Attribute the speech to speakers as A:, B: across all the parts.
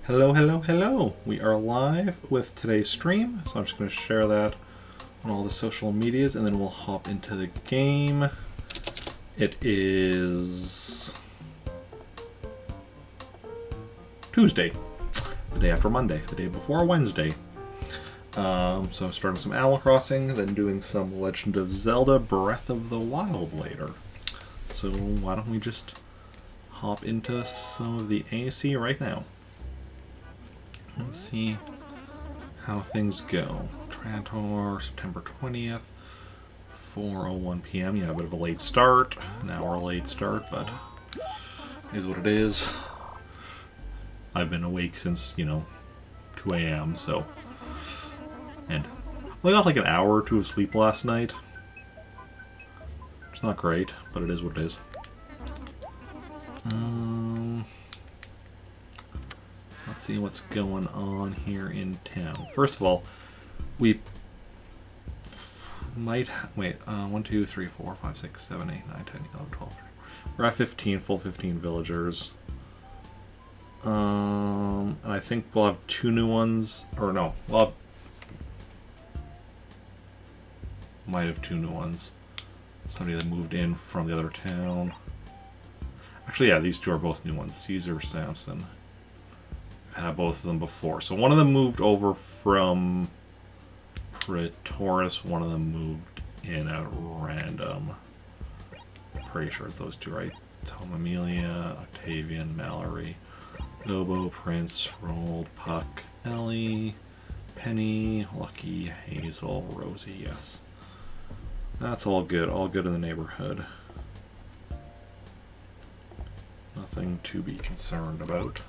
A: Hello, hello, hello! We are live with today's stream, so I'm just going to share that on all the social medias and then we'll hop into the game. It is Tuesday, the day after Monday, the day before Wednesday. So starting some Animal Crossing, then doing some Legend of Zelda Breath of the Wild later. So why don't we just hop into some of the AC right now. Let's see how things go. Trantor, September 20th, 4:01 p.m. Yeah, a bit of a late start. An hour late start, but it is what it is. I've been awake since, 2 a.m., so... And I got like an hour or two of sleep last night. It's not great, but it is what it is. Let's see what's going on here in town. First of all, we might... wait, 1, 2, 3, 4, 5, 6, 7, 8, 9, 10, 11, 12, 13. We're at 15, full 15 villagers. And I think we'll have 2 new ones. Or no, might have 2 new ones. Somebody that moved in from the other town. Actually, yeah, these 2 are both new ones. Caesar, Samson. Had both of them before. So one of them moved over from Praetoris, one of them moved in at random. Pretty sure it's those 2, right? Tom Amelia, Octavian, Mallory, Lobo, Prince, Rold, Puck, Ellie, Penny, Lucky, Hazel, Rosie, yes. That's all good in the neighborhood. Nothing to be concerned about.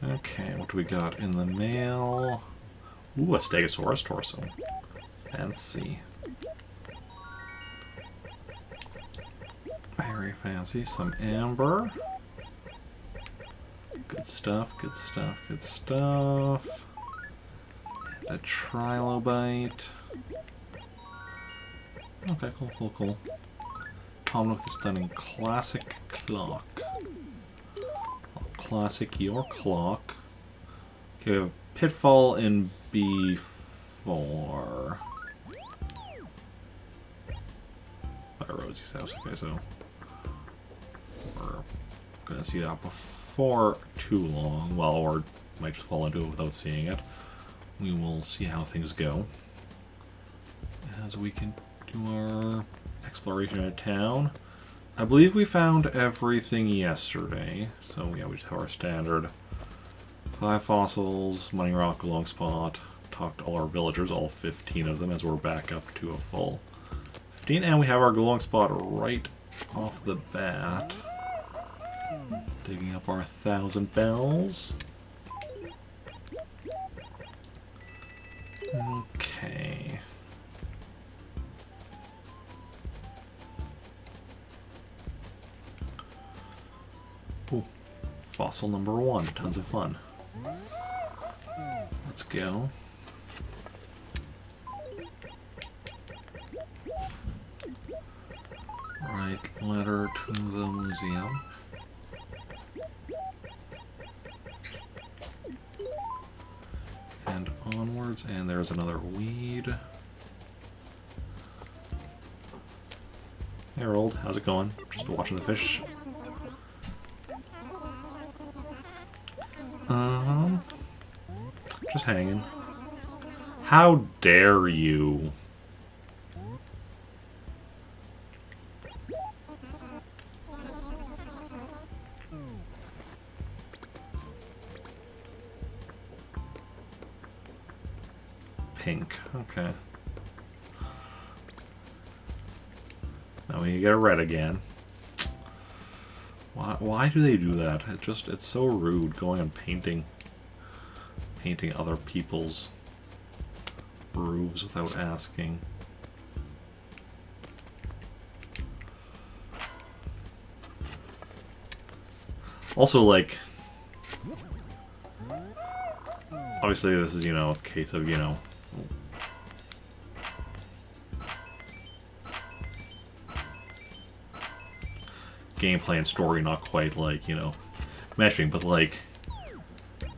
A: Okay, what do we got in the mail? Ooh, a Stegosaurus torso. Fancy. Very fancy. Some amber. Good stuff, good stuff, good stuff. And a trilobite. Okay, cool. Common with the stunning classic clock. Classic your clock. Okay, we have Pitfall in B4. By Rosie's house. Okay, so we're gonna see that before too long. Well, or might just fall into it without seeing it. We will see how things go as we can do our exploration of town. I believe we found everything yesterday, so yeah, we just have our standard 5 fossils, Money Rock, Long Spot, talked to all our villagers, all 15 of them, as we're back up to a full 15, and we have our Glowing Spot right off the bat. Digging up our 1,000 bells. Okay. Ooh, fossil number 1, tons of fun. Let's go. Write letter to the museum. And onwards, and there's another weed. Hey Harold, how's it going? Just watching the fish. Just hanging. How dare you? Pink, okay. Now we get a red again. Why do they do that? It's so rude going and painting other people's roofs without asking. Also, like, obviously this is, a case of, gameplay and story not quite, like, you know, meshing, but, like,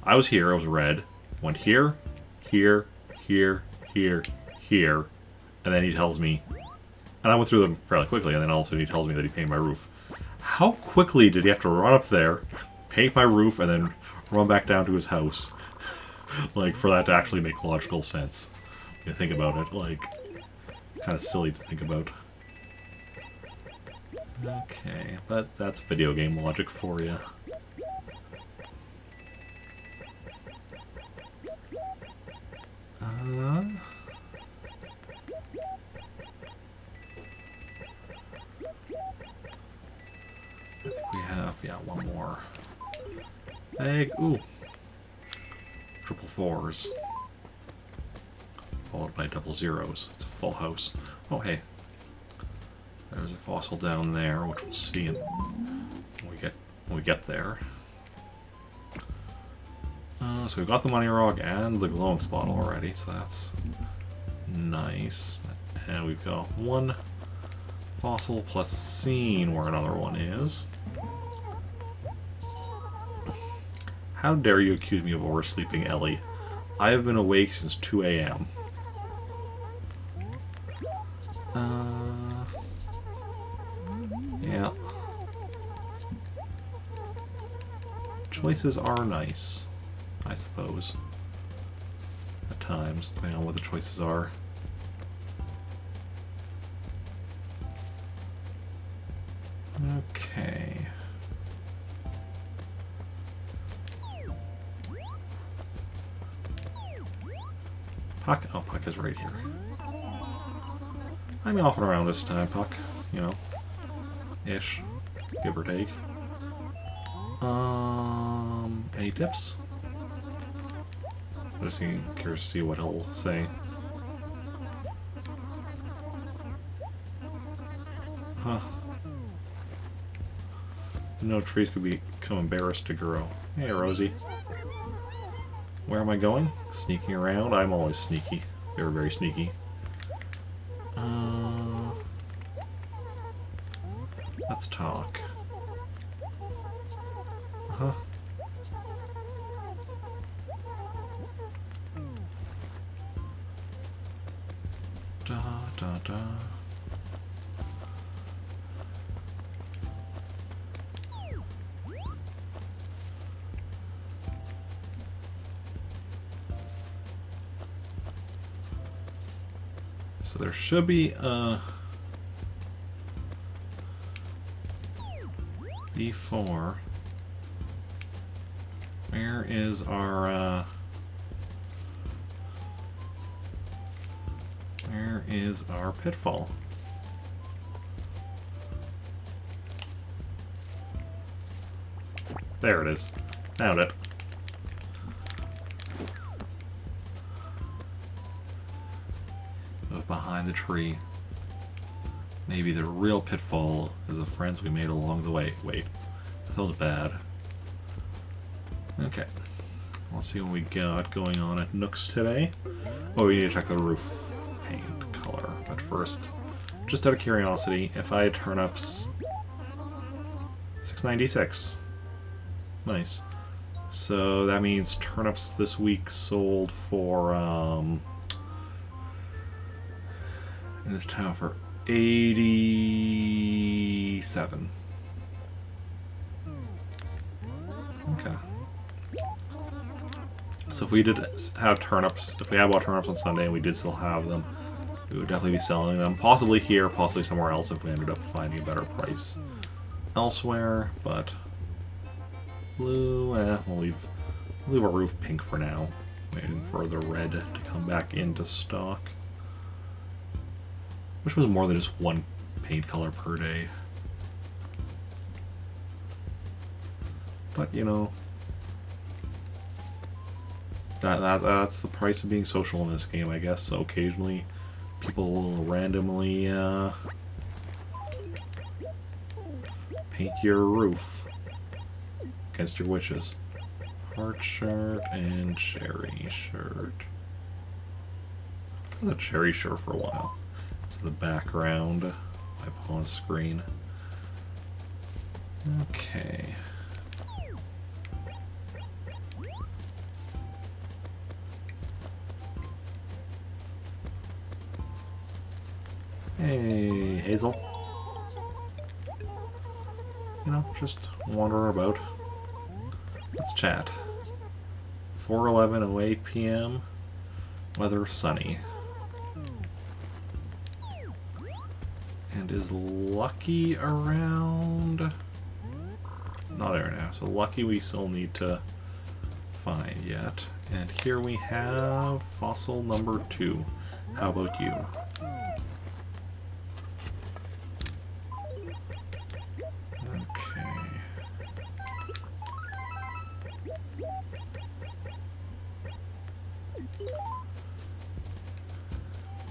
A: I was here, I was red, went here, here, here, here, here, and then he tells me, and I went through them fairly quickly, and then all of a sudden he tells me that he painted my roof. How quickly did he have to run up there, paint my roof, and then run back down to his house? Like, for that to actually make logical sense. You think about it, like, kind of silly to think about. Okay, but that's video game logic for you. I think we have, yeah, one more. Egg, ooh. Triple fours. Followed by double zeros. It's a full house. Oh, hey. There's a fossil down there, which we'll see when we get there. So we've got the money rock and the glowing spot already, so that's nice. And we've got one fossil plus scene where another one is. How dare you accuse me of oversleeping, Ellie? I have been awake since 2 a.m. Yeah. Choices are nice, I suppose. At times, depending on what the choices are. Okay. Puck? Oh, Puck is right here. I'm off and around this time, Puck. You know. Ish. Give or take. Any tips? I'm just curious to see what he'll say. Huh. No trees could become embarrassed to grow. Hey, Rosie. Where am I going? Sneaking around? I'm always sneaky. Very, very sneaky. Let's talk. Huh? Da da da. So there should be B4. Where is our where is our pitfall? There it is. Found it. Behind the tree. Maybe the real pitfall is the friends we made along the way. Wait, that was bad. Okay, let's see what we got going on at Nooks today. Oh, we need to check the roof paint color. But first, just out of curiosity, if I had turnips, 696. Nice. So that means turnips this week sold for in this town for 87. Okay. So if we did have turnips, if we had bought turnips on Sunday and we did still have them, we would definitely be selling them. Possibly here, possibly somewhere else if we ended up finding a better price elsewhere. But blue, we'll leave our roof pink for now, waiting for the red to come back into stock. Which was more than just one paint color per day. But, you know, that's the price of being social in this game, I guess. So occasionally, people will randomly paint your roof against your wishes. Heart shirt and cherry shirt. I've had the cherry shirt for a while. The background up on screen. Okay. Hey, Hazel. You know, just wander about. Let's chat. 4:11:08 p.m. Weather sunny. And is Lucky around? Not there now. So Lucky we still need to find yet. And here we have fossil number 2. How about you? Okay.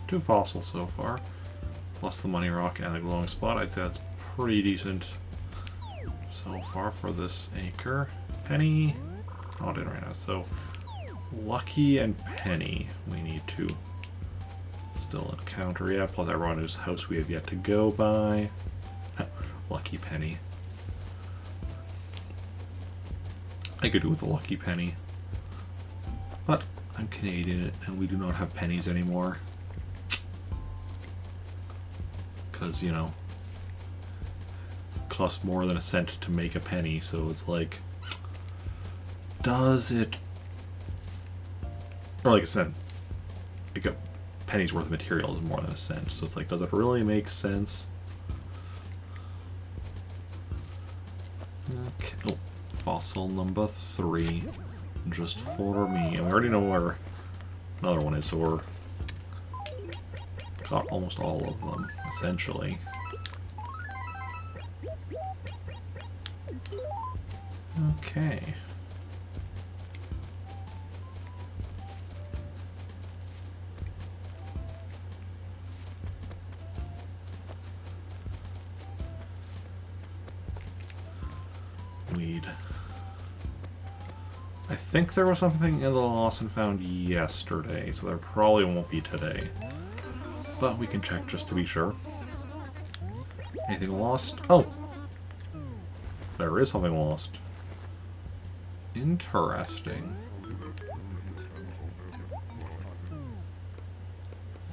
A: 2 fossils so far. Plus the money rock and the glowing spot. I'd say that's pretty decent so far for this acre. Penny, not in right now. So Lucky and Penny we need to still encounter. Yeah, plus everyone whose house we have yet to go by. Lucky Penny. I could do with a Lucky Penny. But I'm Canadian and we do not have pennies anymore. Because, you know, it costs more than a cent to make a penny, so it's like, does it, or like a cent, like a penny's worth of material is more than a cent, so it's like, does it really make sense? Okay. Oh, fossil number 3, just for me, and we already know where another one is, so we're got almost all of them, essentially. Okay. Weed. I think there was something in the lost and found yesterday, so there probably won't be today. But we can check just to be sure. Anything lost? Oh! There is something lost. Interesting.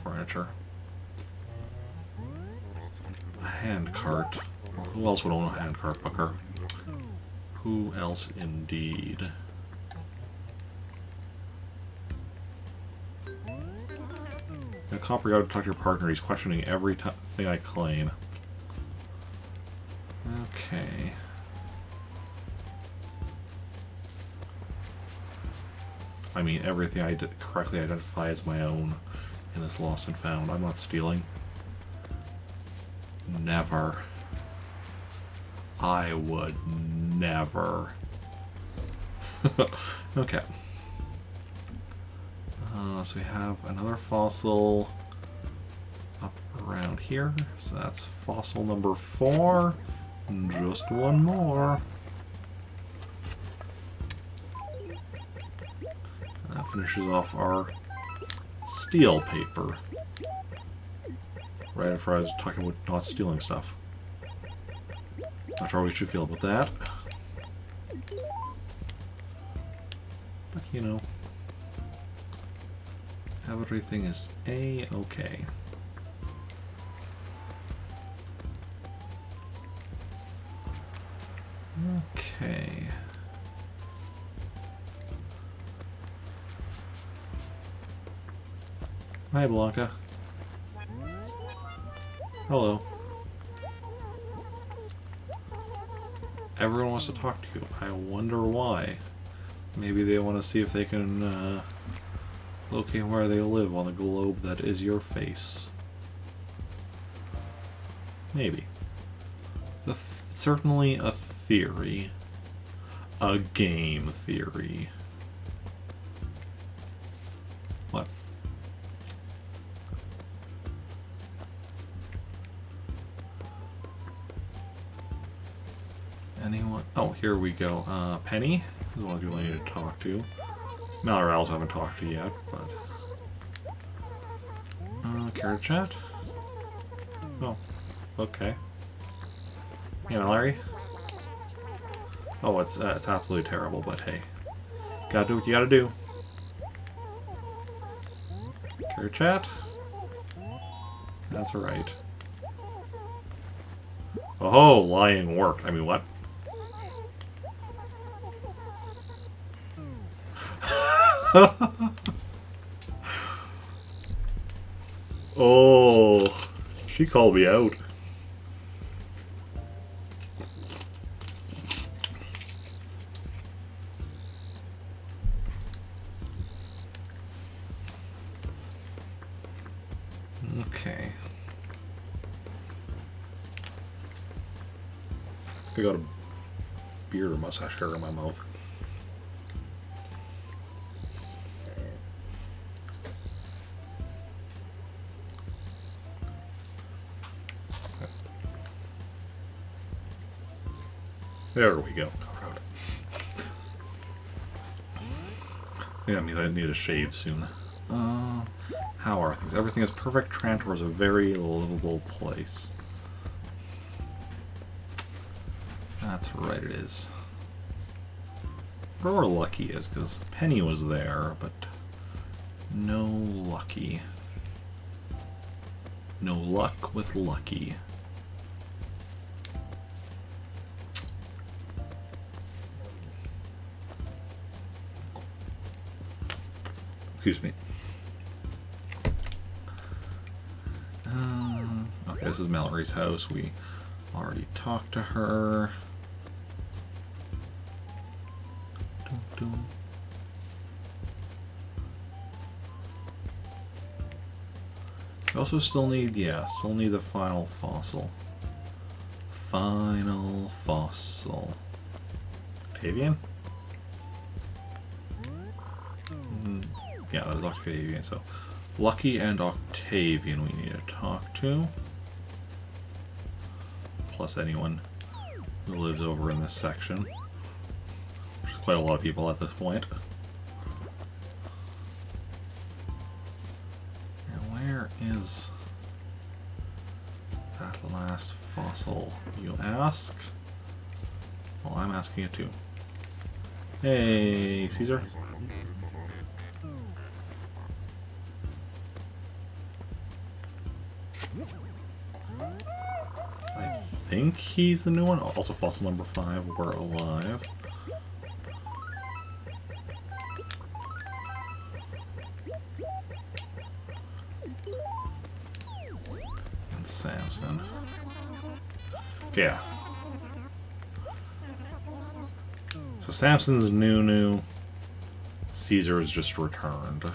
A: Furniture. A hand cart. Well, who else would own a hand cart, Booker? Who else indeed? A copper, you have to talk to your partner. He's questioning every thing I claim. Okay. I mean, everything I did correctly identify as my own in this lost and found. I'm not stealing. Never. I would never. Okay. So we have another fossil up around here. So that's fossil number 4. Just one more. And that finishes off our steel paper. Right after I was talking about not stealing stuff. Not sure how we should feel about that. But you know. Everything is A-okay. Okay. Hi, Blanca. Hello. Everyone wants to talk to you. I wonder why. Maybe they want to see if they can locate where they live on the globe that is your face. Maybe. It's certainly a theory. A game theory. What? Anyone? Oh, here we go. Penny is the one people I need to talk to. Mallory I haven't talked to yet, but... care to chat? Oh, okay. Hey, Mallory. Oh, it's absolutely terrible, but hey. Gotta do what you gotta do. Care chat? That's right. Oh, lying worked. I mean, what? Oh, she called me out. Okay. I got a beard or mustache hair in my mouth. There we go. Yeah, I need a shave soon. How are things? Everything is perfect. Trantor is a very livable place. That's right, it is. Or Lucky is, because Penny was there, but no Lucky. No luck with Lucky. Excuse me. Okay, this is Mallory's house. We already talked to her. Dun, dun. We also still need, still need the final fossil. Final fossil. Octavian? Yeah, that was Octavian, so Lucky and Octavian we need to talk to. Plus anyone who lives over in this section. There's quite a lot of people at this point. And where is that last fossil, you ask? Well, I'm asking it too. Hey, Caesar. I think he's the new one. Also, fossil number 5, we're alive. And Samson. Yeah. So Samson's new. Caesar is just returned.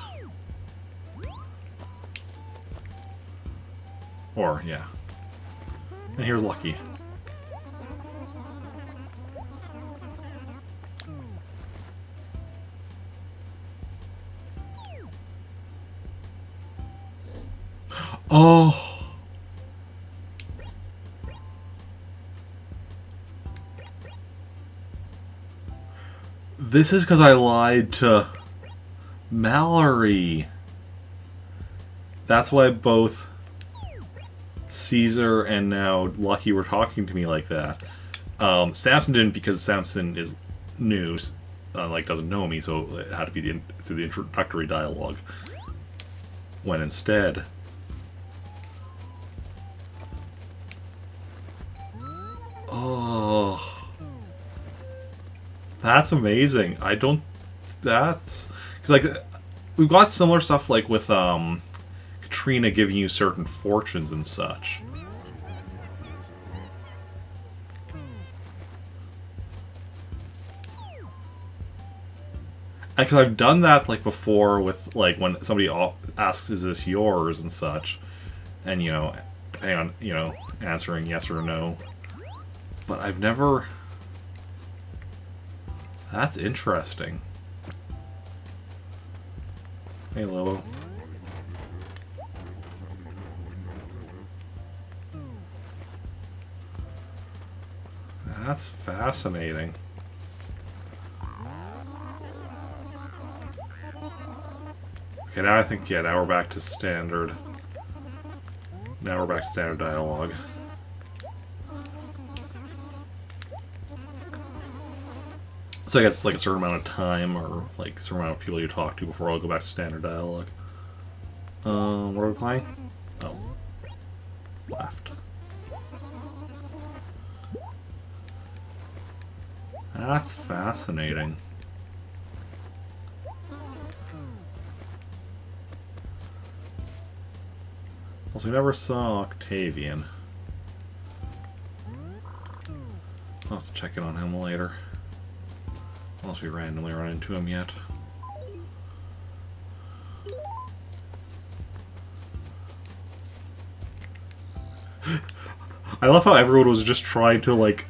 A: Or, yeah. And here's Lucky. Oh! This is because I lied to Mallory. That's why both Caesar and now Lucky were talking to me like that. Samson didn't, because Samson is new, like doesn't know me, so it had to be the introductory dialogue. When instead, oh, that's amazing. I don't. That's because like we've got similar stuff like with Katrina giving you certain fortunes and such. And because I've done that like before with like when somebody asks, "Is this yours?" and such, and you know, depending on answering yes or no. But I've never. That's interesting. Hey, Lilo. That's fascinating. Okay, now I think, now we're back to standard. Now we're back to standard dialogue. So I guess it's like a certain amount of time or like a certain amount of people you talk to before I'll go back to standard dialogue. What are we playing? Oh. Left. That's fascinating. Also, we never saw Octavian. I'll have to check in on him later. Unless we randomly run into him yet. I love how everyone was just trying to, like,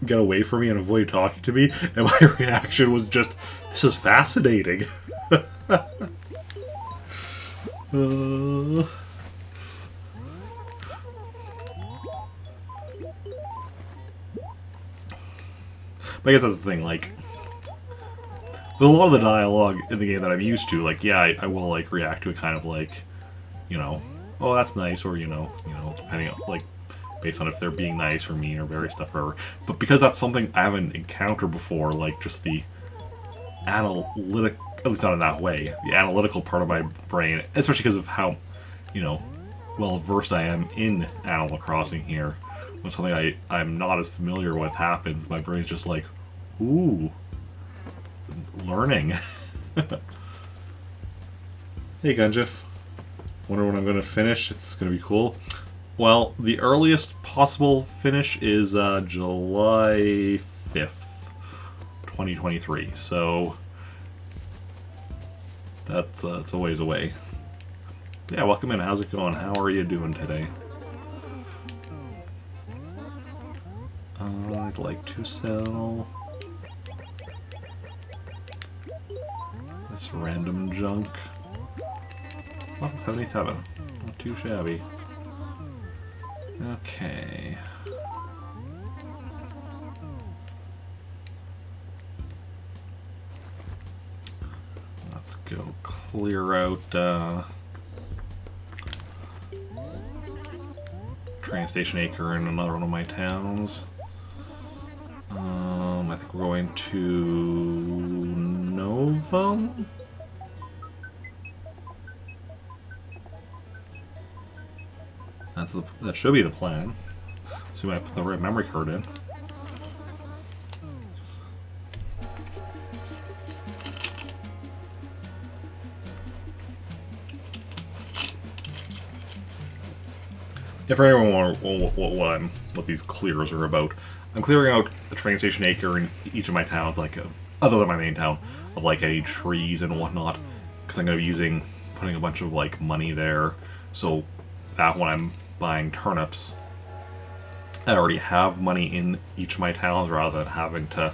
A: get away from me and avoid talking to me, and my reaction was just, this is fascinating. But I guess that's the thing, like, a lot of the dialogue in the game that I'm used to, like, yeah, I will, like, react to it kind of like, you know, oh, that's nice, or, you know, depending on, like, based on if they're being nice or mean or various stuff or whatever. But because that's something I haven't encountered before, like, just the analytic, at least not in that way, the analytical part of my brain, especially because of how, you know, well-versed I am in Animal Crossing here, when something I'm not as familiar with happens, my brain's just like, ooh, learning. Hey, Gunjif. Wonder when I'm going to finish. It's going to be cool. Well, the earliest possible finish is July 5th, 2023. So that's a ways away. Yeah, welcome in. How's it going? How are you doing today? I'd like to sell this random junk. Oh, 77. Not too shabby. Okay. Let's go clear out Train Station Acre in another one of my towns. I think we're going to Novum? That should be the plan. So we might put the right memory card in. If anyone wants what these clears are about, I'm clearing out a train station acre in each of my towns, like other than my main town, of like any trees and whatnot, because I'm going to be putting a bunch of like money there, so that when I'm buying turnips, I already have money in each of my towns rather than having to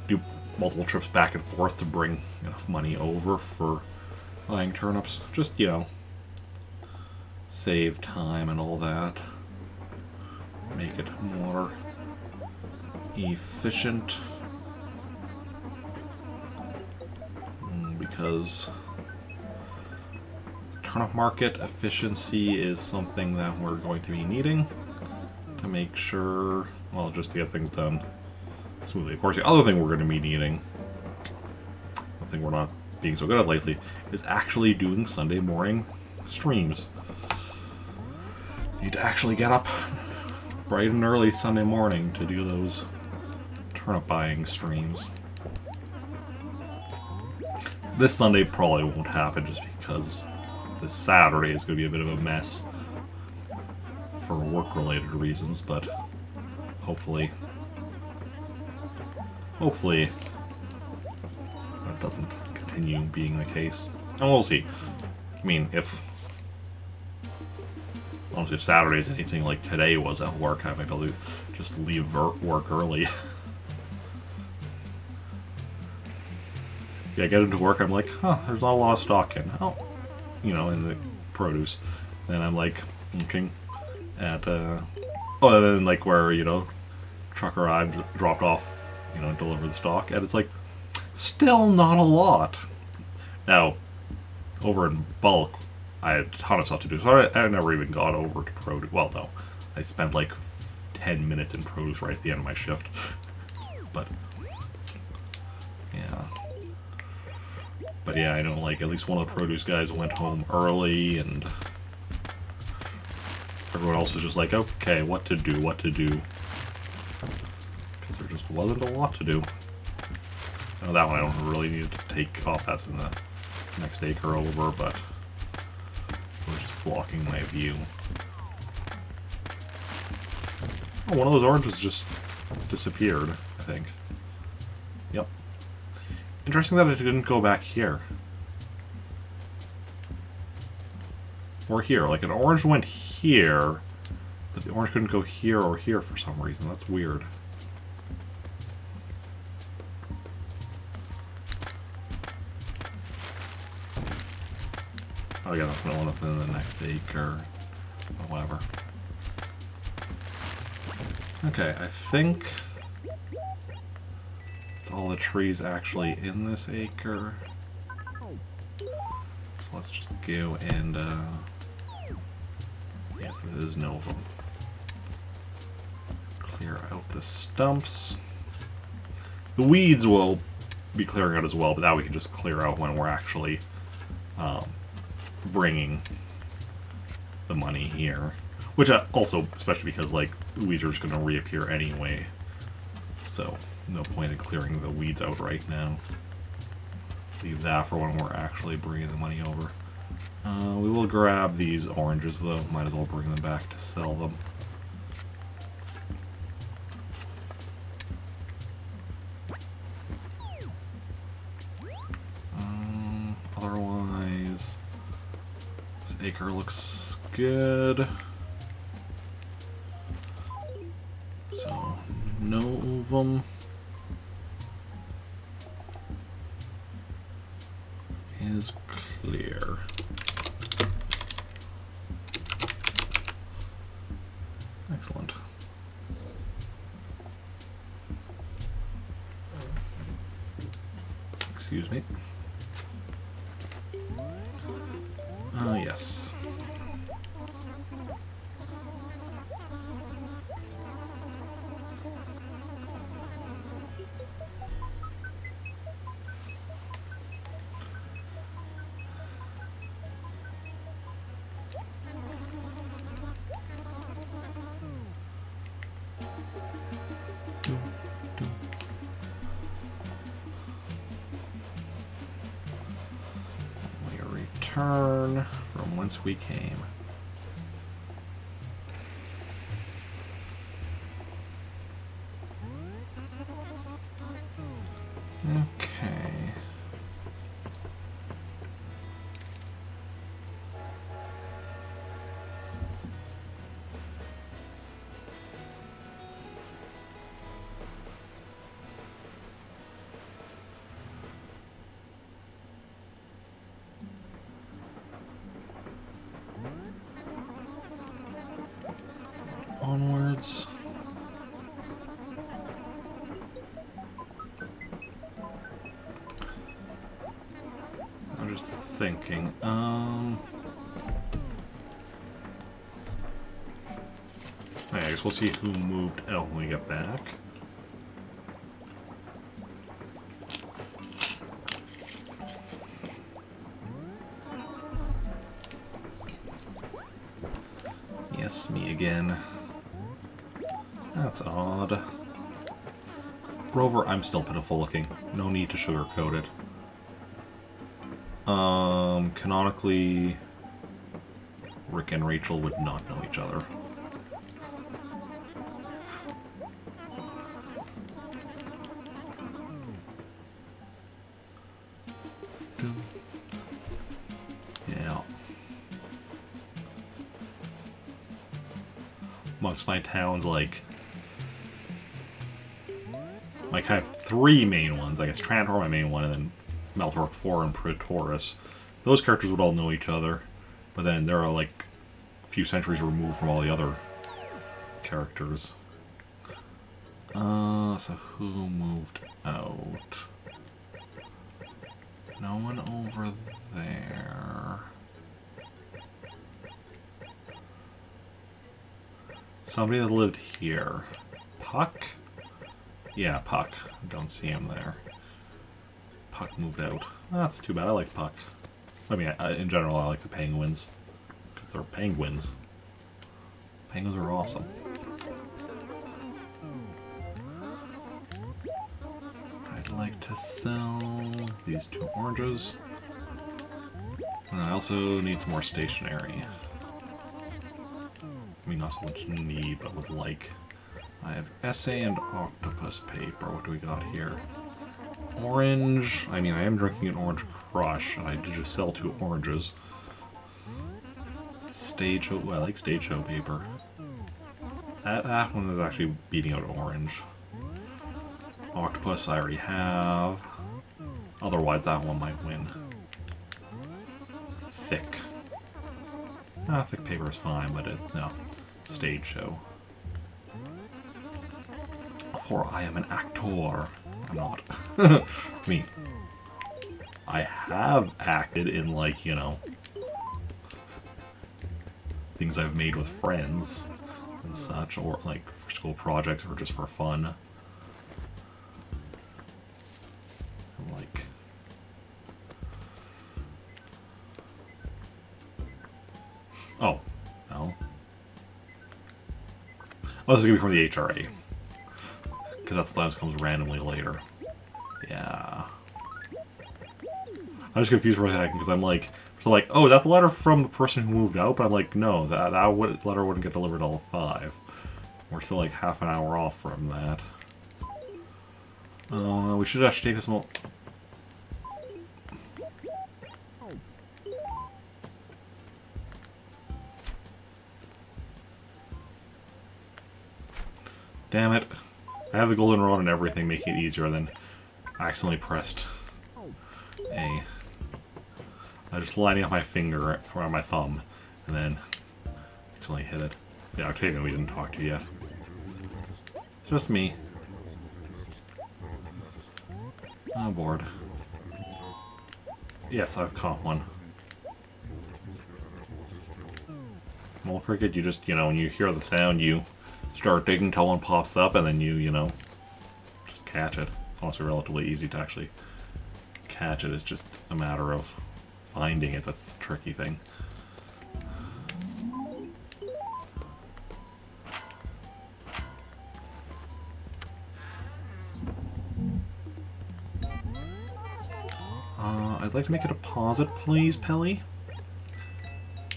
A: do multiple trips back and forth to bring enough money over for buying turnips. Just, you know, save time and all that. Make it more efficient. Because the turnip market efficiency is something that we're going to be needing to make sure, well, just to get things done smoothly. Of course, the other thing we're going to be needing, the thing we're not being so good at lately, is actually doing Sunday morning streams. Need to actually get up bright and early Sunday morning to do those turnip buying streams. This Sunday probably won't happen just because this Saturday is going to be a bit of a mess for work-related reasons, but hopefully that doesn't continue being the case. And we'll see. I mean, honestly, if Saturday is anything like today was at work, I might be able to just leave work early. Yeah, get into work, I'm like, huh, there's not a lot of stock in. Oh, you know, in the produce. Then I'm like, looking at, and then like where, you know, truck arrived, dropped off, you know, delivered the stock, and it's like, still not a lot. Now, over in bulk, I had a ton of stuff to do, so I never even got over to produce. Well, no, I spent like 10 minutes in produce right at the end of my shift. But Yeah. But yeah, I know, like, at least one of the produce guys went home early, and everyone else was just like, okay, what to do, what to do. Because there just wasn't a lot to do. Oh, that one I don't really need to take off. That's in the next acre over, but it was just blocking my view. Oh, one of those oranges just disappeared, I think. Yep. Interesting that it didn't go back here. Or here. Like, an orange went here, but the orange couldn't go here or here for some reason. That's weird. Oh yeah, that's not one that's in the next acre. Or whatever. Okay, I think it's all the trees actually in this acre. So let's just go and, yes, this is Novum. Clear out the stumps. The weeds will be clearing out as well, but that we can just clear out when we're actually bringing the money here. Which also, especially because, like, the weeds are just going to reappear anyway. So, no point in clearing the weeds out right now. Leave that for when we're actually bringing the money over. We will grab these oranges, though. Might as well bring them back to sell them. Otherwise, this acre looks good. So, Novum is clear. Excellent. Excuse me. Yes. We return from whence we came. Okay. Onwards. I'm just thinking, I guess we'll see who moved out when we get back. Yes, me again. That's odd. Rover, I'm still pitiful looking. No need to sugarcoat it. Canonically, Rick and Rachel would not know each other. Yeah. Amongst my towns, like my kind of three main ones, I guess Trantor, my main one, and then Meltork 4 and Praetoris. Those characters would all know each other, but then there are like a few centuries removed from all the other characters. So who moved out? No one over there. Somebody that lived here. Puck? Yeah, Puck. Don't see him there. Puck moved out. That's too bad. I like Puck. I mean, in general, I like the Penguins. Because they're penguins. Penguins are awesome. I'd like to sell these 2 oranges. And I also need some more stationery. I mean, not so much need, but would like. I have essay and octopus paper. What do we got here? Orange. I mean, I am drinking an orange crush. I did just sell 2 oranges. Stage show. Well, I like stage show paper. That one is actually beating out orange. Octopus I already have. Otherwise, that one might win. Thick. Thick paper is fine, but no. Stage show. For I am an actor. I'm not. I mean, I have acted in, like, you know, things I've made with friends and such, or like for school projects or just for fun. And like, oh, no. Oh, this is gonna be from the HRA. Because that sometimes comes randomly later. Yeah. I'm just confused for a second because I'm like, so like, oh, is that the letter from the person who moved out? But I'm like, no, letter wouldn't get delivered till 5. We're still like half an hour off from that. We should actually take this one. Damn it. I have the golden rod and everything, making it easier, then I accidentally pressed A. I just lining up my finger around my thumb, and then accidentally hit it. Yeah, Octavian, we didn't talk to yet. It's just me. I'm bored. Yes, I've caught one. Mole cricket, you just, you know, when you hear the sound, you start digging until one pops up, and then you know, just catch it. It's also relatively easy to actually catch it. It's just a matter of finding it. That's the tricky thing. I'd like to make a deposit, please, Pelly.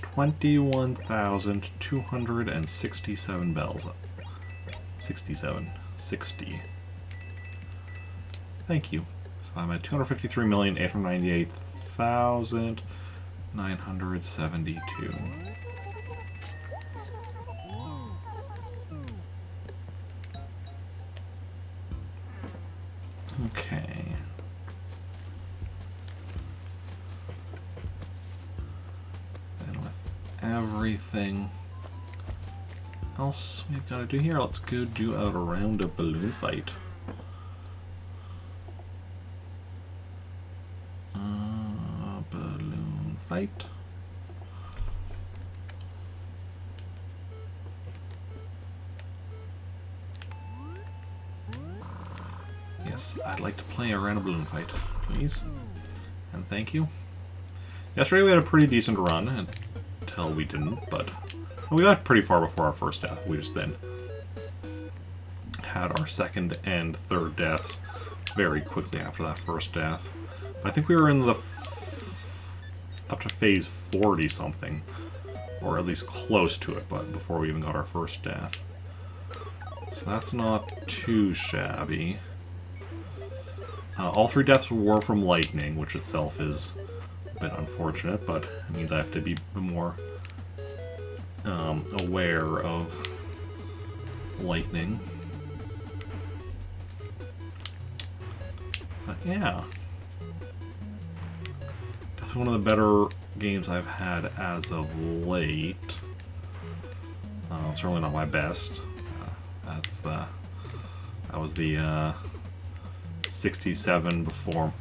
A: 21,267 bells. 60. Thank you. So I'm at 253,898,972. Okay. Then with everything else we've got to do here, let's go do a round of balloon fight. Balloon fight. Yes, I'd like to play a round of balloon fight, please. And thank you. Yesterday we had a pretty decent run until we didn't, but we got pretty far before our first death. We just then had our second and third deaths very quickly after that first death. But I think we were in the up to phase 40 something, or at least close to it, but before we even got our first death. So that's not too shabby. All 3 deaths were from lightning, which itself is a bit unfortunate, but it means I have to be more aware of lightning. But yeah. Definitely one of the better games I've had as of late. Certainly not my best. That was the 67 before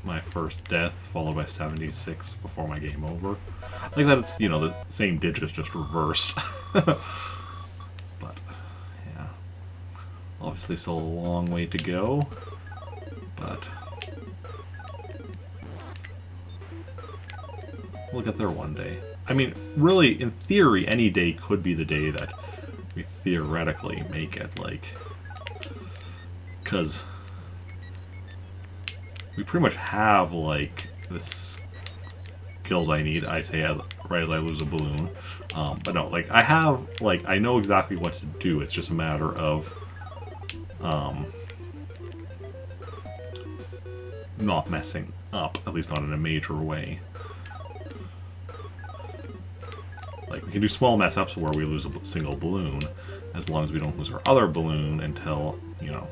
A: my first death, followed by 76 before my game over. I think that it's, you know, the same digits, just reversed. But, yeah. Obviously still a long way to go, but we'll get there one day. I mean, really, in theory, any day could be the day that we theoretically make it, like... Because we pretty much have, like, the skills I need, I say, right as I lose a balloon. But no, like, I have, like, I know exactly what to do. It's just a matter of not messing up, at least not in a major way. Like, we can do small mess ups where we lose a single balloon, as long as we don't lose our other balloon until, you know,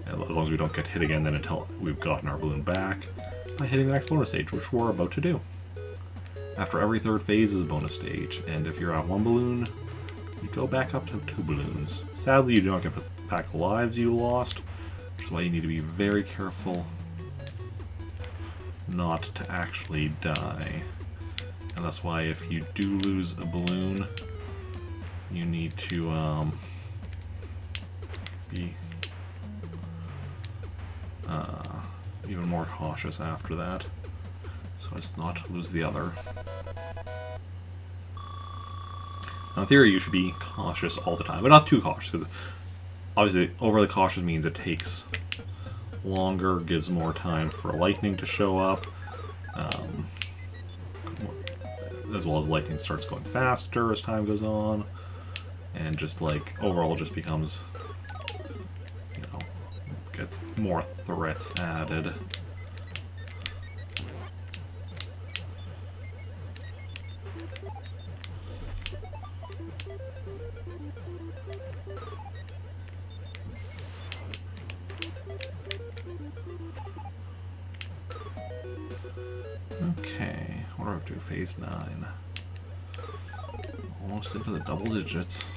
A: as long as we don't get hit again, then until we've gotten our balloon back by hitting the next bonus stage, which we're about to do. After every third phase is a bonus stage, and if you're at one balloon, you go back up to 2 balloons. Sadly, you do not get back the lives you lost, which is why you need to be very careful not to actually die. And that's why if you do lose a balloon, you need to be even more cautious after that, so as not to lose the other. Now, in theory, you should be cautious all the time, but not too cautious, because obviously overly cautious means it takes longer, gives more time for lightning to show up, as well as lightning starts going faster as time goes on, and just like overall just becomes, you know, gets more threats added. Okay, what do I have to do? Phase 9. Almost into the double digits.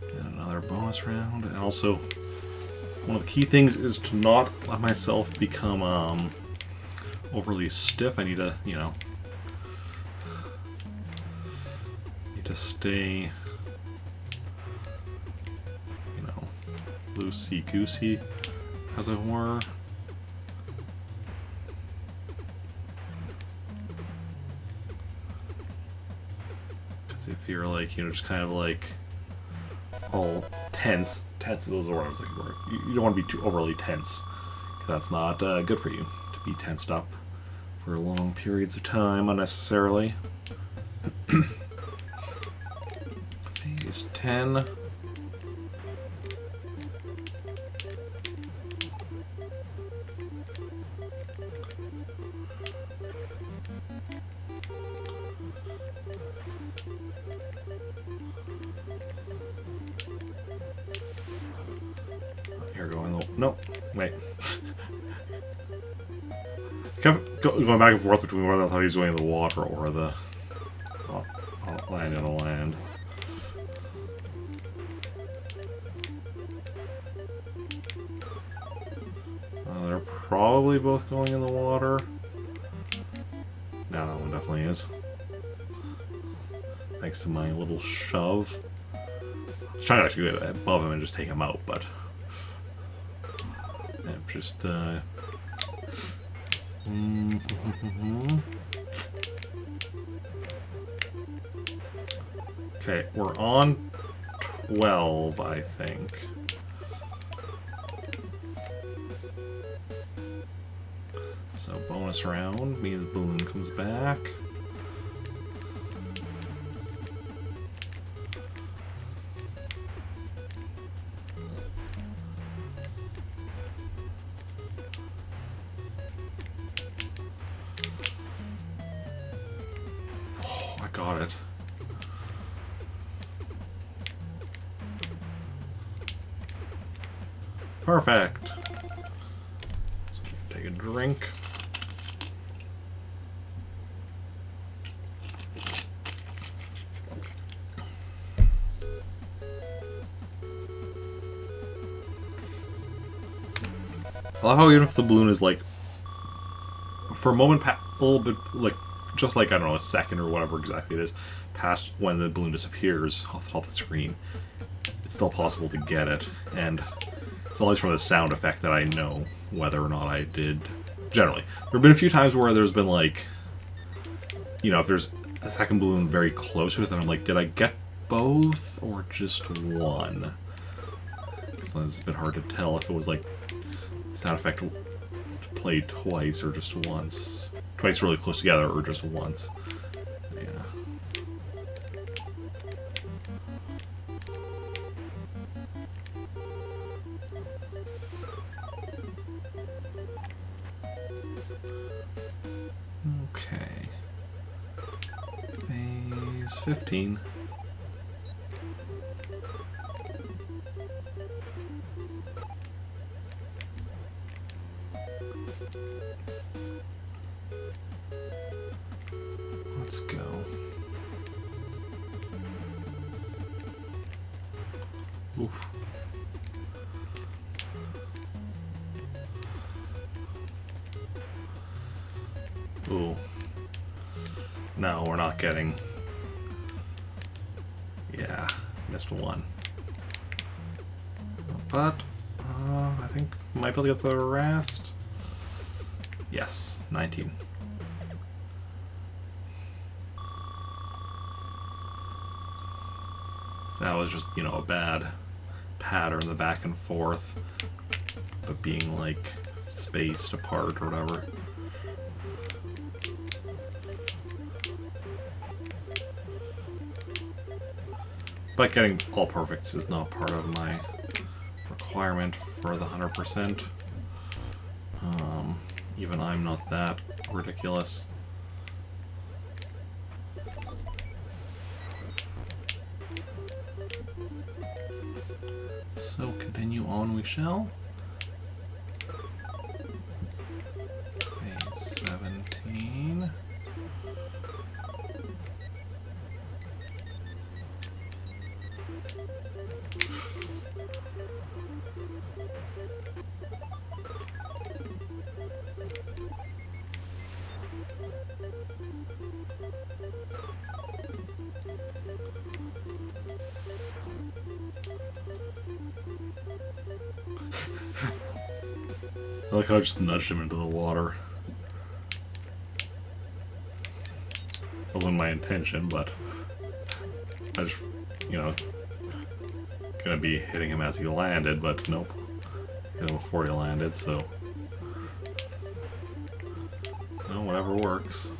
A: And another bonus round. And also, one of the key things is to not let myself become overly stiff. I need to, you know, to stay, you know, loosey-goosey, as it were. Because if you're like, you know, just kind of like all tense is the word I was looking for. You don't want to be too overly tense, because that's not good for you, to be tensed up for long periods of time unnecessarily. Phase 10. You're going the... No, wait. Kept going back and forth between whether I thought he was going in the water or the land on the land. They're probably both going in the water. No, that one definitely is. Thanks to my little shove. I was trying to actually get above him and just take him out, but... Yeah, just, Okay, we're on 12, I think. So bonus round, means the balloon comes back. Oh, I got it. Perfect. So take a drink. I love how even if the balloon is like, for a moment, a little bit like just like, I don't know, a second or whatever exactly it is, past when the balloon disappears off the top of the screen, it's still possible to get it. And it's always from the sound effect that I know whether or not I did. Generally. There have been a few times where there's been like, you know, if there's a second balloon very close to it, then I'm like, did I get both or just one? It's a bit hard to tell if it was like sound effect played twice or just once. Twice really close together or just once. Yeah. Okay. Phase 15. Let's go. Oof. Ooh. No, we're not getting... Yeah, missed one. But, I think we might be able to get the rest. Yes, 19. That was just, you know, a bad pattern, the back and forth, but being like spaced apart or whatever. But getting all perfects is not part of my requirement for the 100%. Even I'm not that ridiculous. So continue on we shall. Phase 17. I like how I just nudged him into the water. That wasn't my intention, but I just, you know, gonna be hitting him as he landed, but nope. Hit him before he landed, so... No, whatever works.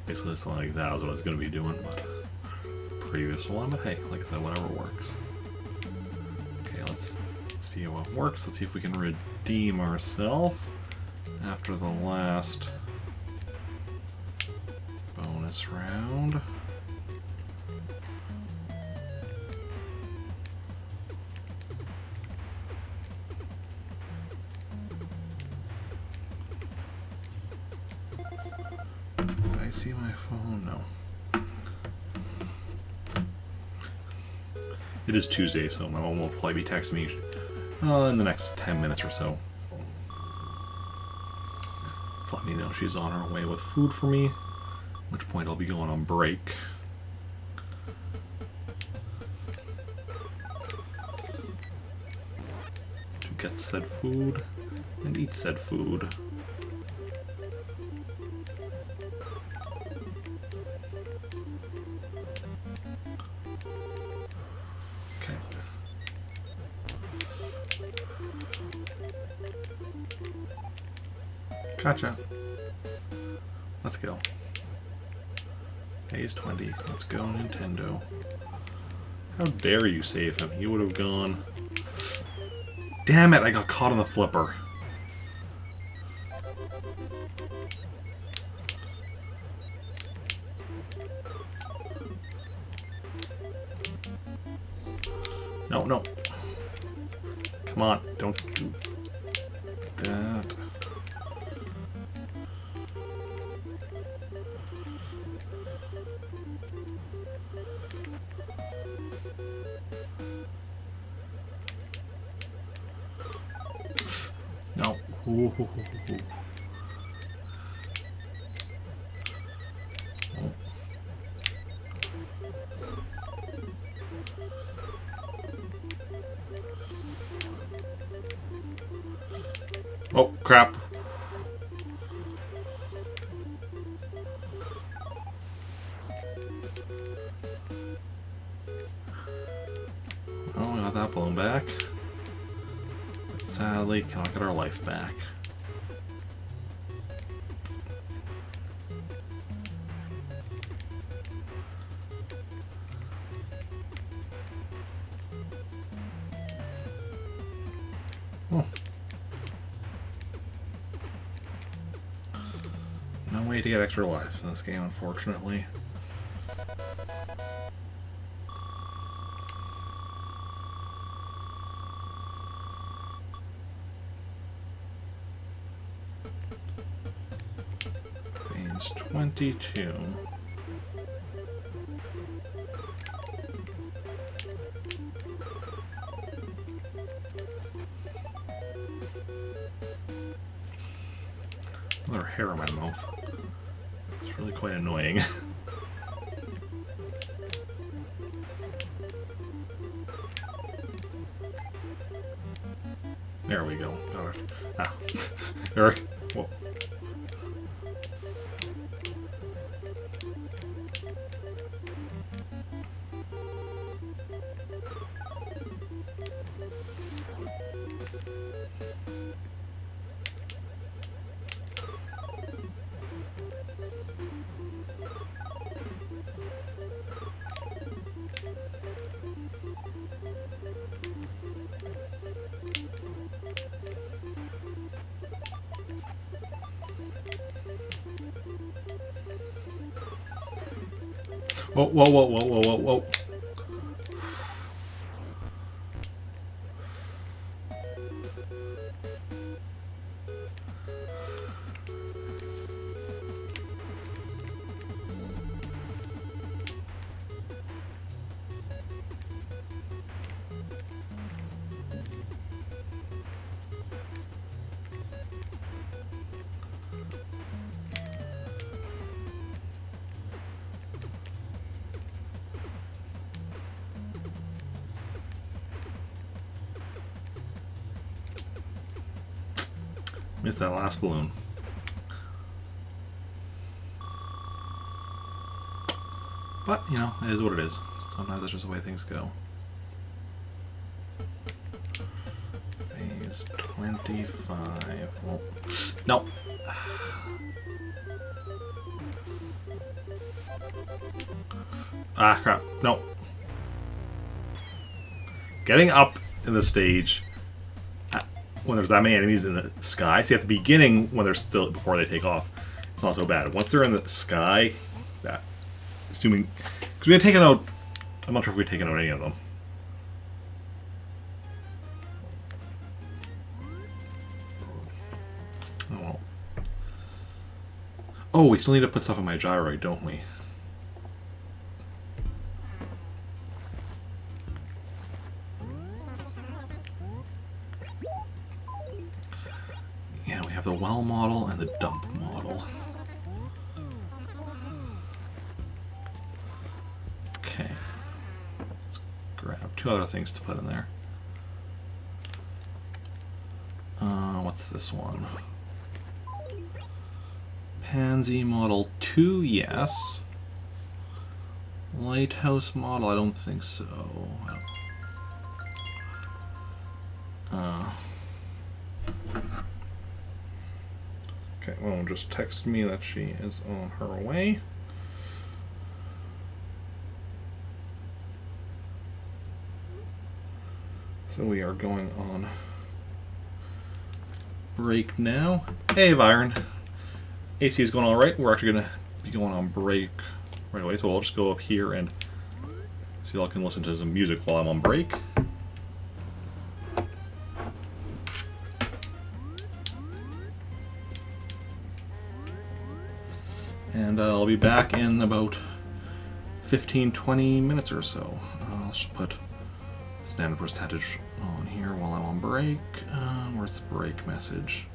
A: Basically, something like that was what I was going to be doing, but previous one. But hey, like I said, whatever works. Okay, let's see what works. Let's see if we can redeem ourselves after the last bonus round. See my phone? No. It is Tuesday, so my mom will probably be texting me in the next 10 minutes or so. Let me know she's on her way with food for me, at which point I'll be going on break. To get said food and eat said food. Gotcha. Let's go. Phase 20. Let's go, Nintendo. How dare you save him? He would have gone... Damn it, I got caught on the flipper. No, no. Come on, don't do that. Ooh. Oh, crap. Oh, we got that blown back. But sadly, cannot get our life back. Oh. No way to get extra life in this game, unfortunately. Phase 22. Another hair in my mouth. It's really quite annoying. There we go. Got it. Ah. Eric. Whoa. Whoa, whoa, whoa, whoa, whoa, whoa, whoa. Missed that last balloon. But, you know, it is what it is. Sometimes that's just the way things go. Phase 25. Well, no. Ah, crap. No. Getting up in the stage when there's that many enemies in the sky. See, at the beginning, when they're still, before they take off, it's not so bad. Once they're in the sky, that, assuming, because we had taken out, I'm not sure if we had taken out any of them. Oh, well. Oh, we still need to put stuff on my gyroid, don't we? Yeah, we have the well model and the dump model. Okay. Let's grab two other things to put in there. What's this one? Pansy Model 2, yes. Lighthouse Model, I don't think so. Okay, well, just text me that she is on her way. So we are going on break now. Hey, Byron. AC is going all right. We're actually going to be going on break right away, so I'll just go up here and see if I can listen to some music while I'm on break. And I'll be back in about 15-20 minutes or so. I'll just put standard percentage on here while I'm on break. Where's the break message?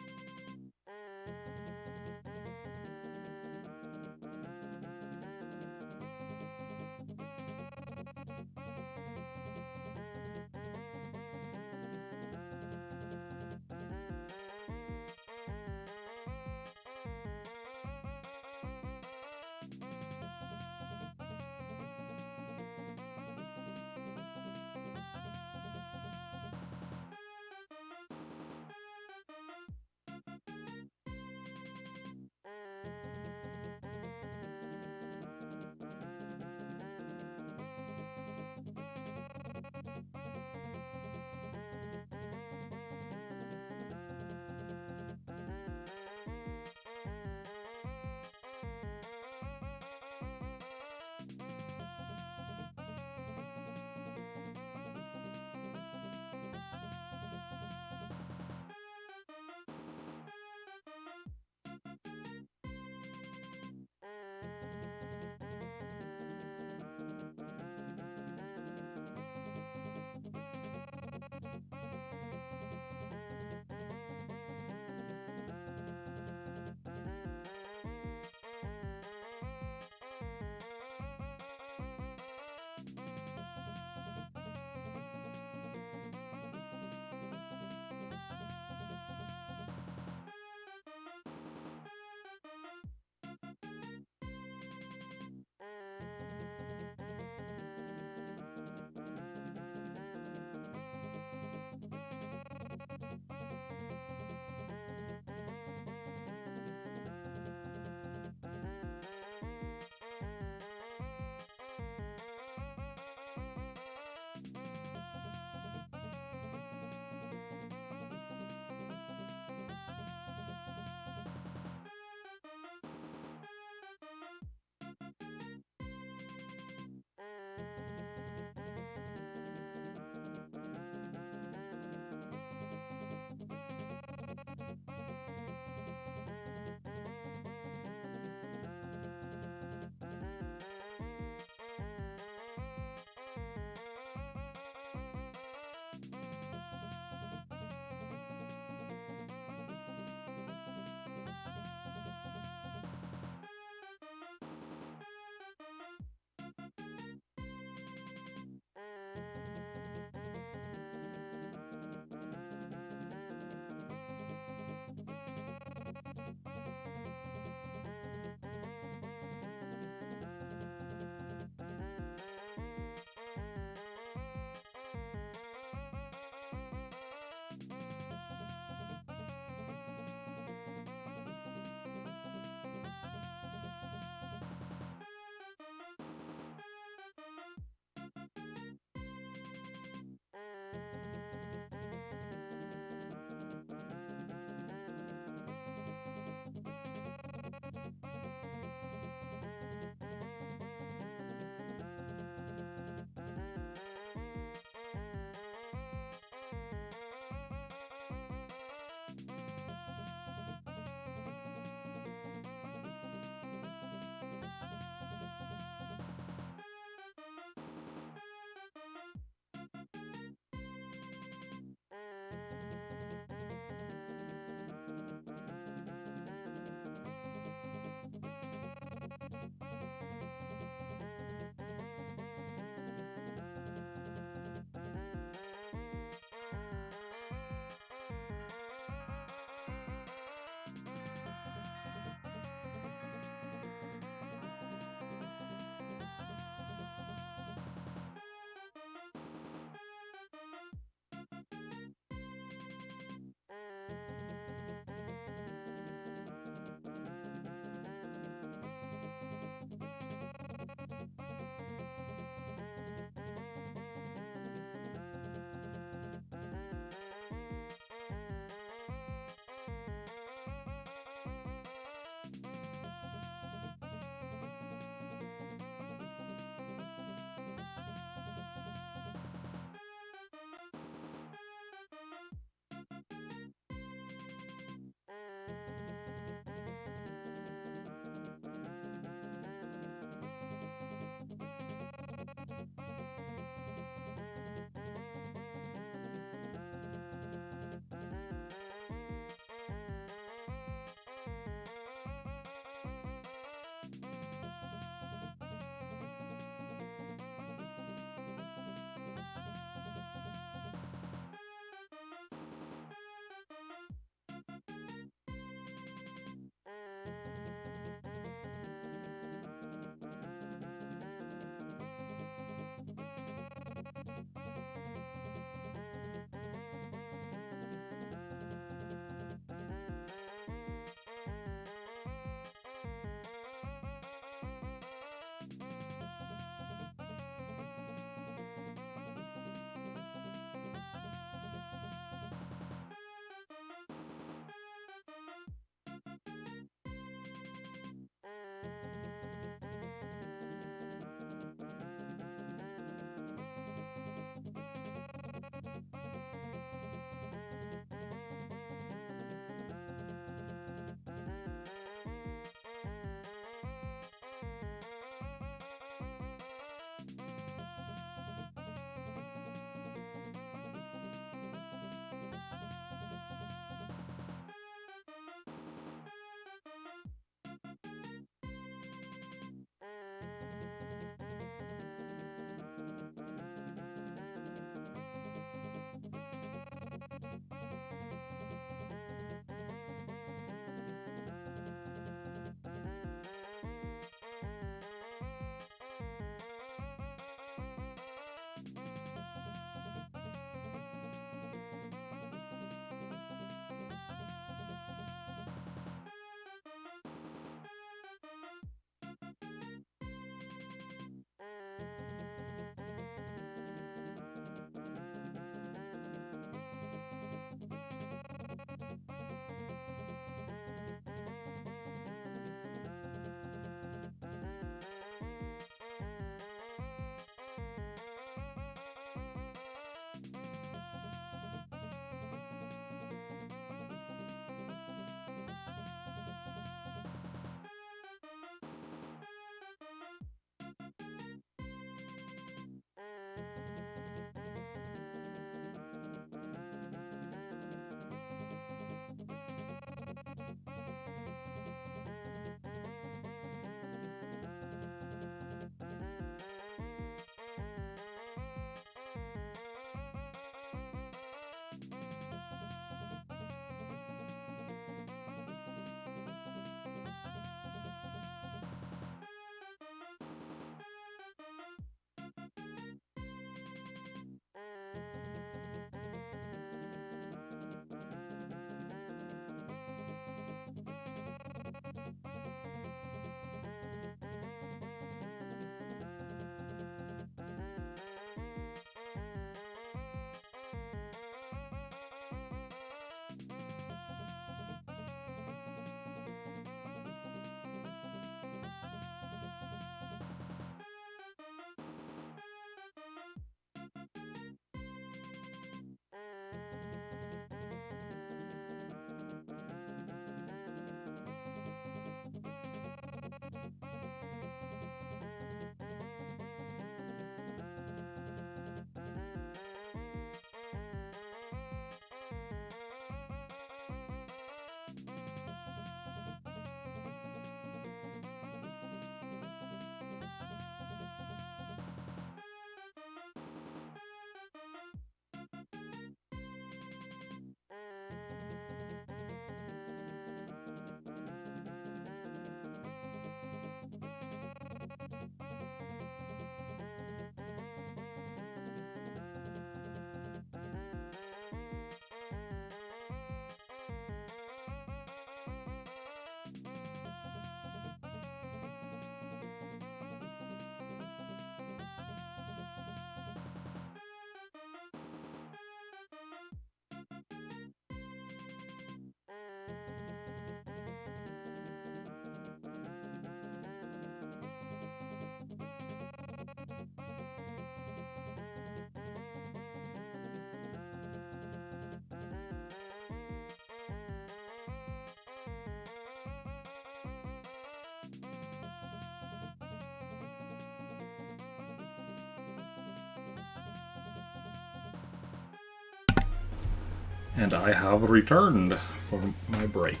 A: And I have returned for my break.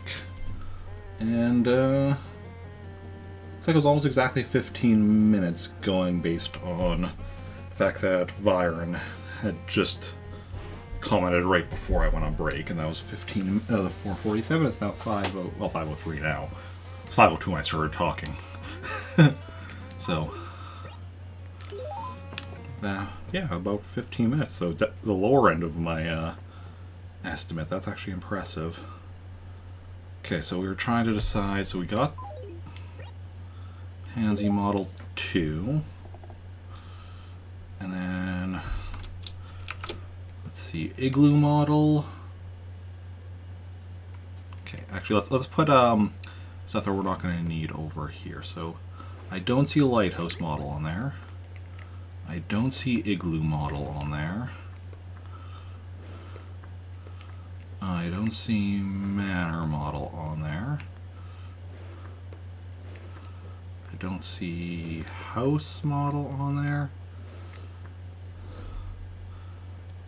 A: And, looks like it was almost exactly 15 minutes going based on the fact that Vyron had just commented right before I went on break, and that was 4:47. It's now 5:03 now. It's 5:02 when I started talking. So, yeah, about 15 minutes. So the lower end of my estimate. That's actually impressive. Okay, so we were trying to decide. So we got Pansy Model 2, and then let's see, Igloo Model. Okay, actually let's put stuff that we're not going to need over here. So I don't see a Lighthouse Model on there. I don't see Igloo Model on there. I don't see Manor Model on there. I don't see House Model on there.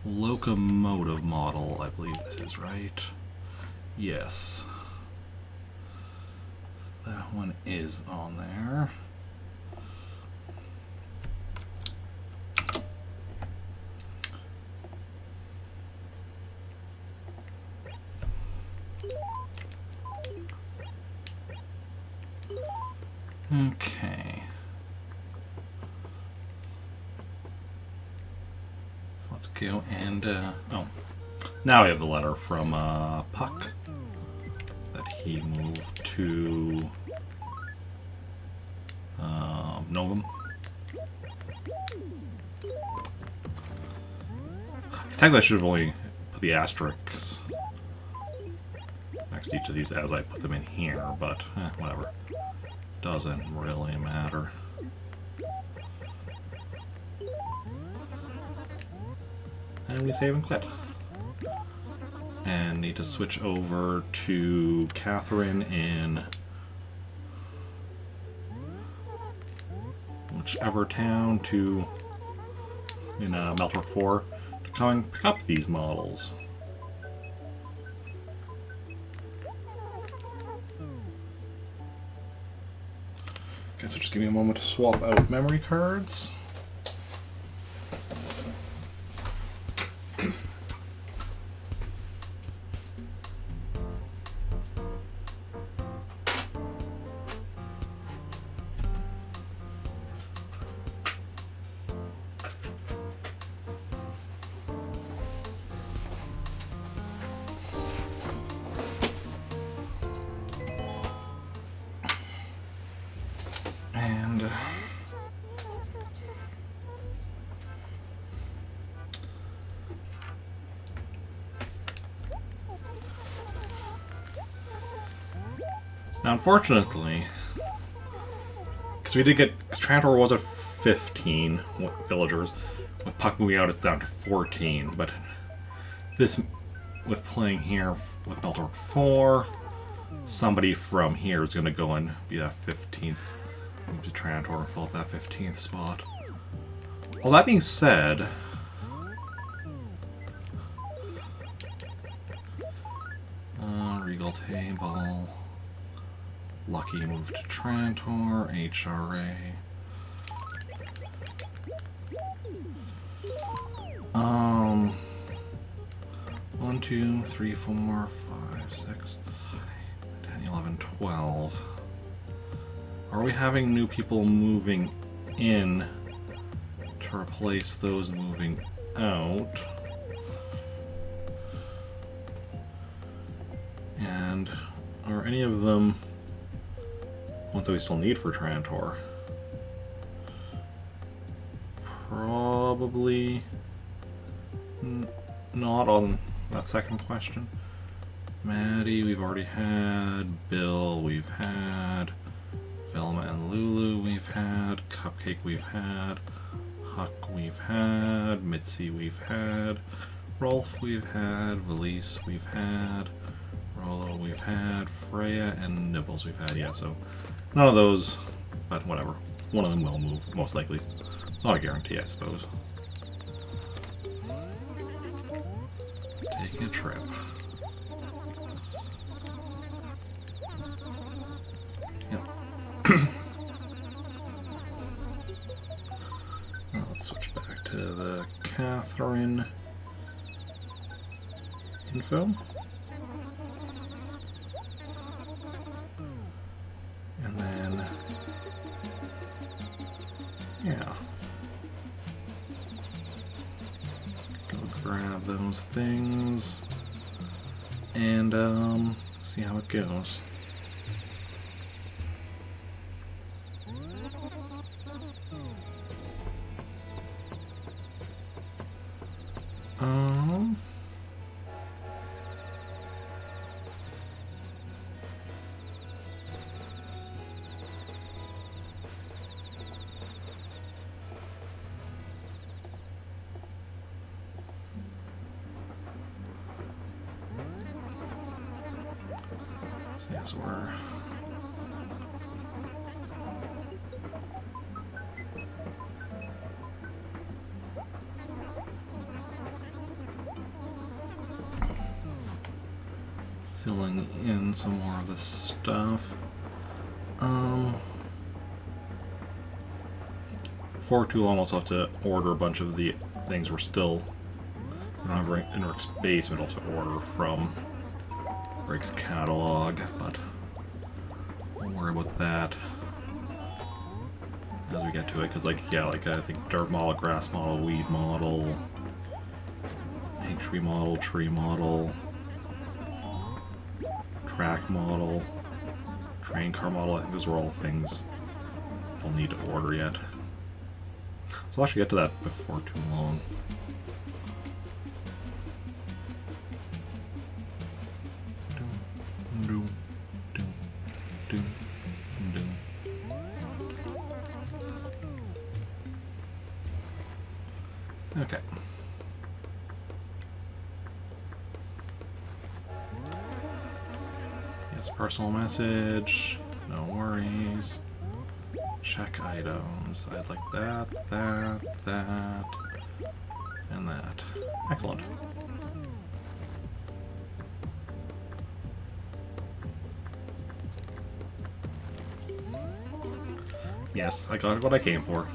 A: Locomotive Model, I believe this is right. Yes. That one is on there. Okay. So let's go and, oh. Now we have the letter from, Puck. That he moved to, Novum. Technically I should have only put the asterisks next to each of these as I put them in here, but, whatever. Doesn't really matter. And we save and quit. And need to switch over to Catherine in whichever town to in Meltork 4 to come and pick up these models. Okay, so just give me a moment to swap out memory cards. Now, unfortunately, because we did get, Trantor was at 15 villagers, with Puck moving out it's down to 14, but this, with playing here with Meltork 4, somebody from here is going to go and be that 15th, move to Trantor and fill up that 15th spot. All that being said, Regal Table, Lucky moved to Trantor, HRA. 1, 2, 3, 4, 5, 6, 10, 11, 12. Are we having new people moving in to replace those moving out? And are any of them ones that we still need for Trantor? Probably not on that second question. Maddie, we've already had. Bill, we've had. Velma and Lulu, we've had. Cupcake, we've had. Huck, we've had. Mitzi, we've had. Rolf, we've had. Valise, we've had. Rolo, we've had. Freya and Nibbles, we've had. Yeah, so none of those, but whatever. One of them will move, most likely. It's not a guarantee, I suppose. making a trip. Yep. Now let's switch back to the Catherine info. And then, yeah. Go grab those things and see how it goes. Yes, we're filling in some more of this stuff. Before too long, I'll also have to order a bunch of the things we're still in Rick's basement. I'll have to order from Rick's catalog, but don't worry about that as we get to it, because like, yeah, like I think dirt model, grass model, weed model, pink tree model, track model, train car model, I think those are all things I'll need to order yet. So I'll actually get to that before too long. Okay. Yes, personal message. No worries. Check items. I'd like that, and that. Excellent. Yes, I got what I came for.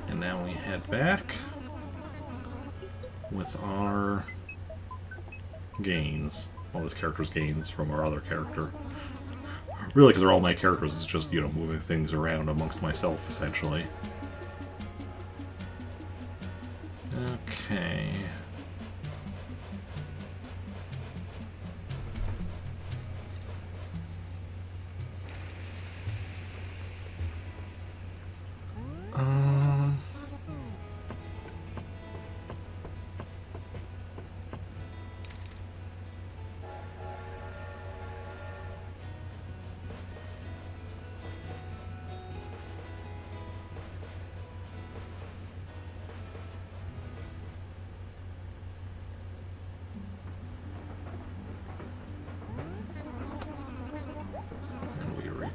A: And now we head back with our gains. Well, this character's gains from our other character. Really, because they're all my characters, it's just, you know, moving things around amongst myself, essentially. Okay.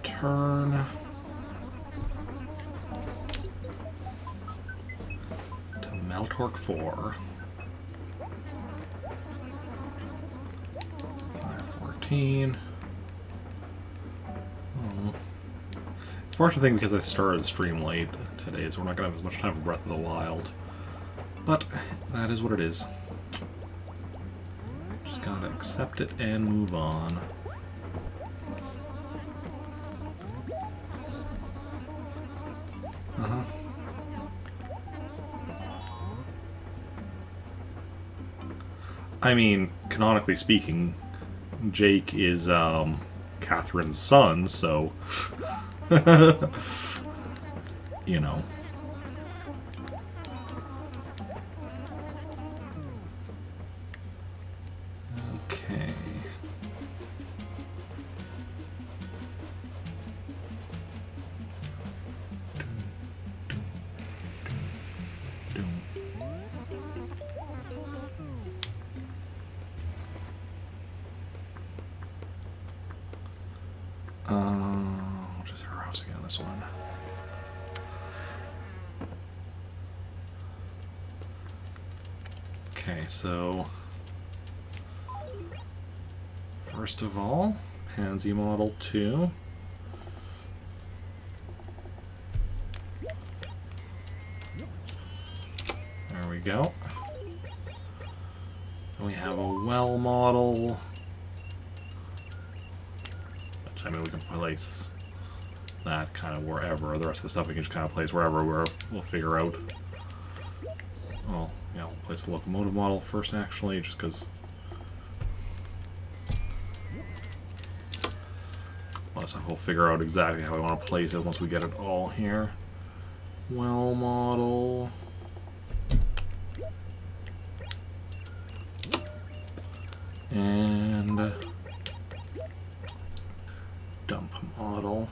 A: Turn to Meltork 4. 514. Fortunate thing because I started stream late today, so we're not gonna have as much time for Breath of the Wild. But that is what it is. Just gotta accept it and move on. I mean, canonically speaking, Jake is Catherine's son, so you know. Okay. What is her house again? This one. Okay, so first of all, Pansy Model 2. There we go. And we have a well model. Which, I mean, we can place that kind of wherever. The rest of the stuff we can just kind of place wherever we'll figure out. Well, yeah, we'll place the locomotive model first, actually, just because. Well, so we'll figure out exactly how we want to place it once we get it all here. Well model. And dump model.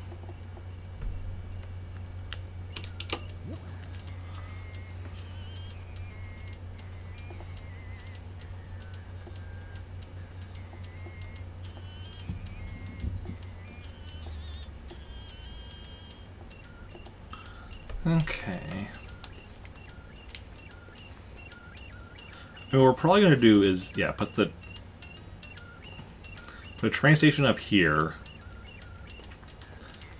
A: Okay. And what we're probably going to do is, yeah, put the train station up here,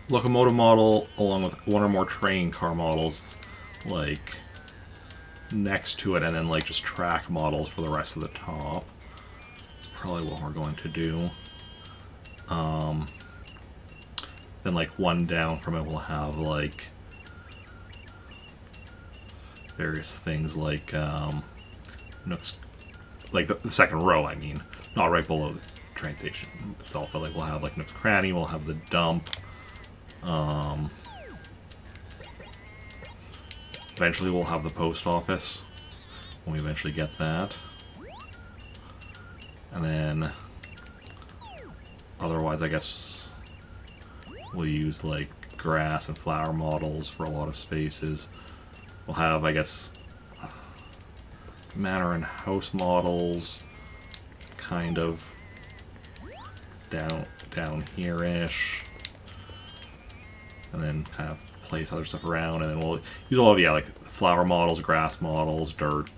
A: locomotive model along with one or more train car models, like, next to it, and then, like, just track models for the rest of the top. That's probably what we're going to do. Then, like, one down from it will have, like, various things like nooks, like the second row, I mean, not right below the train station itself, but like we'll have like Nook's Cranny, we'll have the dump. Eventually we'll have the post office when we eventually get that. And then otherwise I guess we'll use like grass and flower models for a lot of spaces. We'll have, I guess, manor and house models kind of down here-ish. And then kind of place other stuff around, and then we'll use all of, yeah, like flower models, grass models, dirt,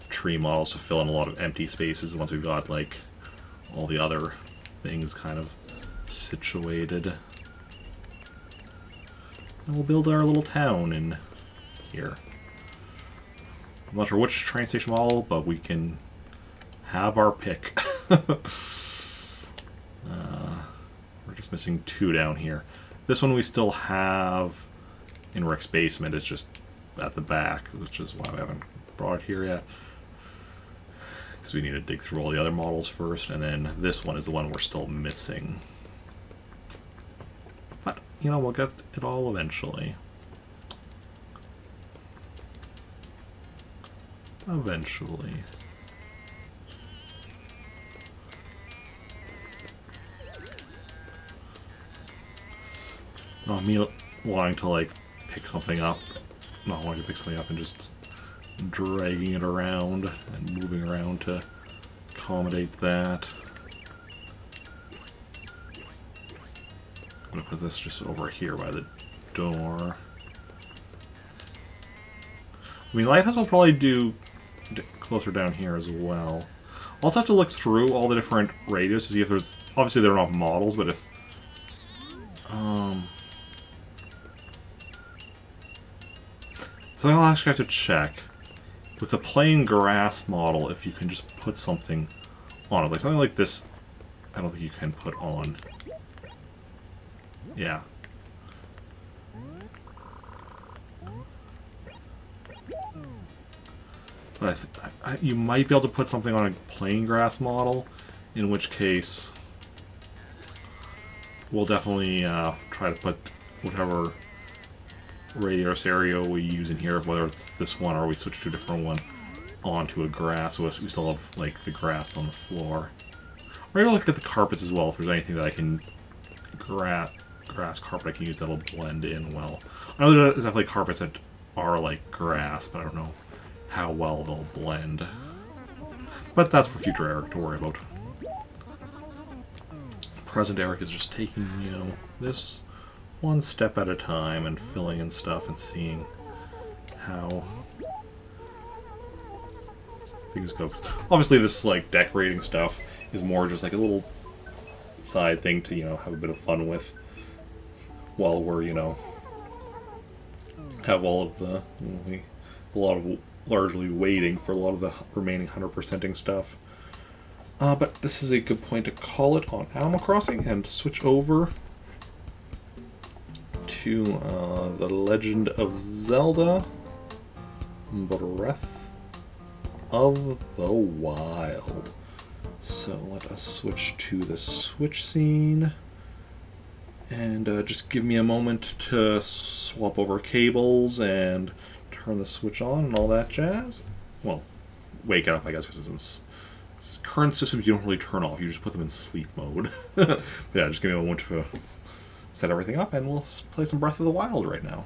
A: tree models to fill in a lot of empty spaces once we've got, like, all the other things kind of situated. And we'll build our little town in here. I'm not sure which train station model, but we can have our pick. We're just missing 2 down here. This one we still have in Rick's basement. It's just at the back, which is why we haven't brought it here yet. Because we need to dig through all the other models first, and then this one is the one we're still missing. But, you know, we'll get it all eventually. Eventually. Not me wanting to, like, pick something up. Not wanting to pick something up and just dragging it around and moving around to accommodate that. I'm gonna put this just over here by the door. I mean, Lighthouse will probably do closer down here as well. I'll also have to look through all the different radios to see if there's... Obviously they're not models, but if... So I'll actually have to check. With the plain grass model, if you can just put something on it. Like something like this, I don't think you can put on. Yeah. But you might be able to put something on a plain grass model, in which case we'll definitely try to put whatever radio stereo we use in here, whether it's this one or we switch to a different one, onto a grass, so we still have like the grass on the floor. We're gonna look at the carpets as well, if there's anything that I can grass carpet I can use that'll blend in well. I know there's definitely carpets that are like grass, but I don't know how well they'll blend. But that's for future Eric to worry about. Present Eric is just taking, you know, this one step at a time and filling in stuff and seeing how things go. 'Cause obviously, this like decorating stuff is more just like a little side thing to have a bit of fun with while we're have all of the a lot of largely waiting for a lot of the remaining 100%ing stuff. But this is a good point to call it on Animal Crossing and switch over to The Legend of Zelda Breath of the Wild. So let us switch to the Switch scene. And just give me a moment to swap over cables and turn the Switch on and all that jazz. Well, wake it up, I guess, because it's in current systems you don't really turn off. You just put them in sleep mode. But yeah, just give me a moment to set everything up, and we'll play some Breath of the Wild right now.